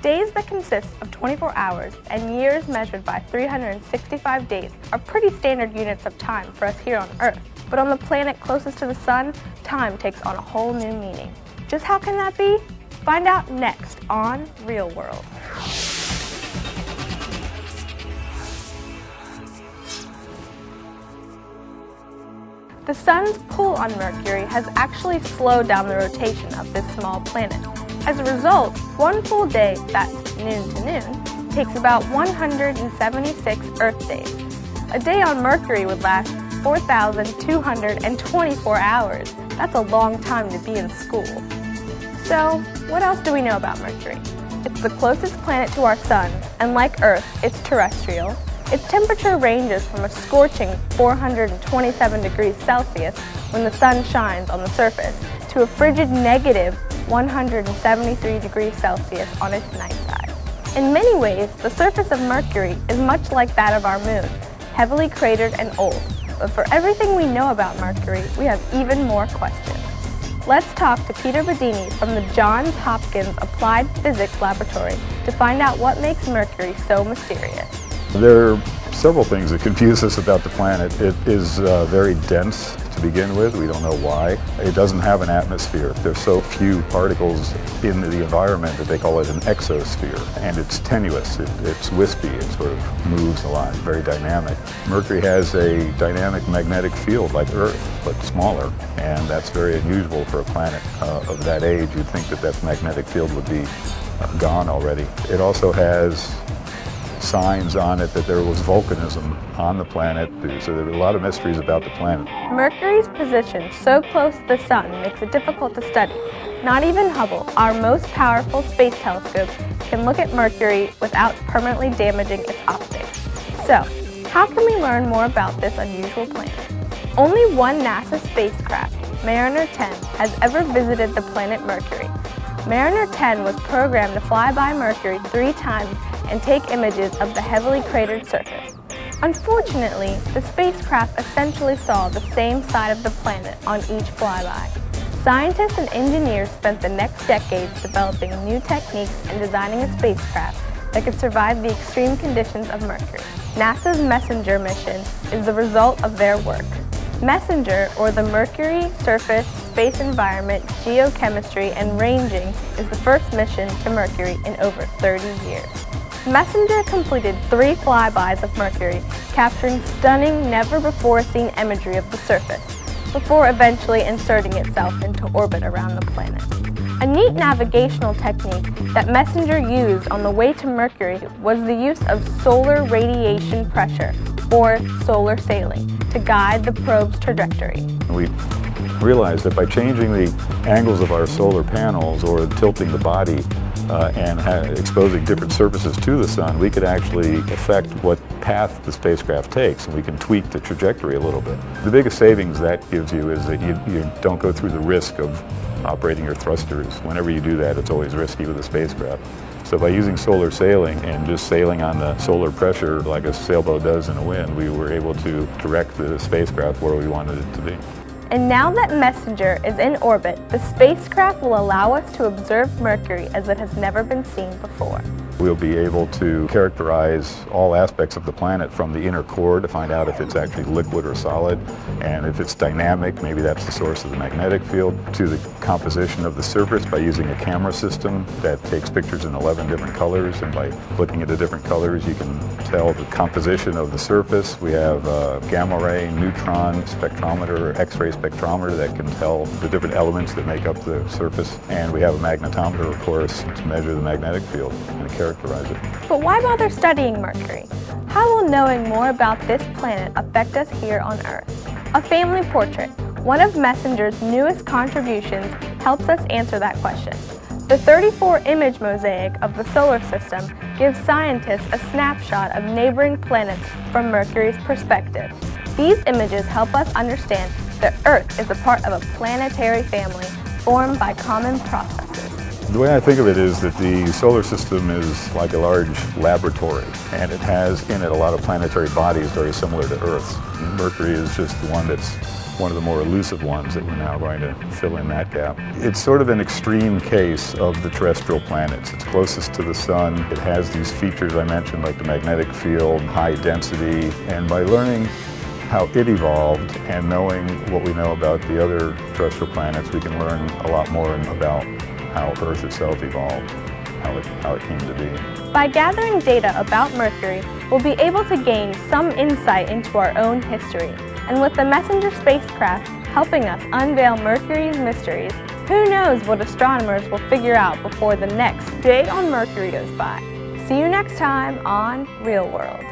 Days that consist of 24 hours and years measured by 365 days are pretty standard units of time for us here on Earth. But on the planet closest to the Sun, time takes on a whole new meaning. Just how can that be? Find out next on Real World. The Sun's pull on Mercury has actually slowed down the rotation of this small planet. As a result, one full day, that's noon to noon, takes about 176 Earth days. A day on Mercury would last 4,224 hours. That's a long time to be in school. So, what else do we know about Mercury? It's the closest planet to our Sun, and like Earth, it's terrestrial. Its temperature ranges from a scorching 427 degrees Celsius when the Sun shines on the surface to a frigid negative 173 degrees Celsius on its night side. In many ways, the surface of Mercury is much like that of our Moon, heavily cratered and old. But for everything we know about Mercury, we have even more questions. Let's talk to Peter Bedini from the Johns Hopkins Applied Physics Laboratory to find out what makes Mercury so mysterious. There are several things that confuse us about the planet. It is very dense to begin with. We don't know why. It doesn't have an atmosphere. There's so few particles in the environment that they call it an exosphere. And it's tenuous. It's wispy. It sort of moves a lot, very dynamic. Mercury has a dynamic magnetic field like Earth, but smaller. And that's very unusual for a planet of that age. You'd think that that magnetic field would be gone already. It also has signs on it that there was volcanism on the planet, so there are a lot of mysteries about the planet. Mercury's position so close to the Sun makes it difficult to study. Not even Hubble, our most powerful space telescope, can look at Mercury without permanently damaging its optics. So, how can we learn more about this unusual planet? Only one NASA spacecraft, Mariner 10, has ever visited the planet Mercury. Mariner 10 was programmed to fly by Mercury 3 times and take images of the heavily cratered surface. Unfortunately, the spacecraft essentially saw the same side of the planet on each flyby. Scientists and engineers spent the next decades developing new techniques and designing a spacecraft that could survive the extreme conditions of Mercury. NASA's MESSENGER mission is the result of their work. MESSENGER, or the Mercury Surface Space Environment Geochemistry and Ranging, is the first mission to Mercury in over 30 years. MESSENGER completed 3 flybys of Mercury, capturing stunning, never-before-seen imagery of the surface, before eventually inserting itself into orbit around the planet. A neat navigational technique that MESSENGER used on the way to Mercury was the use of solar radiation pressure, or solar sailing, to guide the probe's trajectory. We realized that by changing the angles of our solar panels or tilting the body and exposing different surfaces to the Sun, we could actually affect what path the spacecraft takes, and we can tweak the trajectory a little bit. The biggest savings that gives you is that you don't go through the risk of operating your thrusters. Whenever you do that, it's always risky with a spacecraft. So by using solar sailing and just sailing on the solar pressure like a sailboat does in a wind, we were able to direct the spacecraft where we wanted it to be. And now that MESSENGER is in orbit, the spacecraft will allow us to observe Mercury as it has never been seen before. We'll be able to characterize all aspects of the planet from the inner core to find out if it's actually liquid or solid, and if it's dynamic, maybe that's the source of the magnetic field, to the composition of the surface by using a camera system that takes pictures in 11 different colors, and by looking at the different colors you can tell the composition of the surface. We have a gamma ray, neutron spectrometer, or X-ray spectrometer that can tell the different elements that make up the surface, and we have a magnetometer, of course, to measure the magnetic field and characterize it. But why bother studying Mercury? How will knowing more about this planet affect us here on Earth? A family portrait, one of MESSENGER's newest contributions, helps us answer that question. The 34-image mosaic of the solar system gives scientists a snapshot of neighboring planets from Mercury's perspective. These images help us understand that Earth is a part of a planetary family formed by common processes. The way I think of it is that the solar system is like a large laboratory, and it has in it a lot of planetary bodies very similar to Earth's. Mercury is just the one that's one of the more elusive ones that we're now going to fill in that gap. It's sort of an extreme case of the terrestrial planets. It's closest to the sun. It has these features I mentioned, like the magnetic field, high density, and by learning how it evolved and knowing what we know about the other terrestrial planets, we can learn a lot more about how Earth itself evolved, how it came to be. By gathering data about Mercury, we'll be able to gain some insight into our own history. And with the Messenger spacecraft helping us unveil Mercury's mysteries, who knows what astronomers will figure out before the next day on Mercury goes by. See you next time on Real World.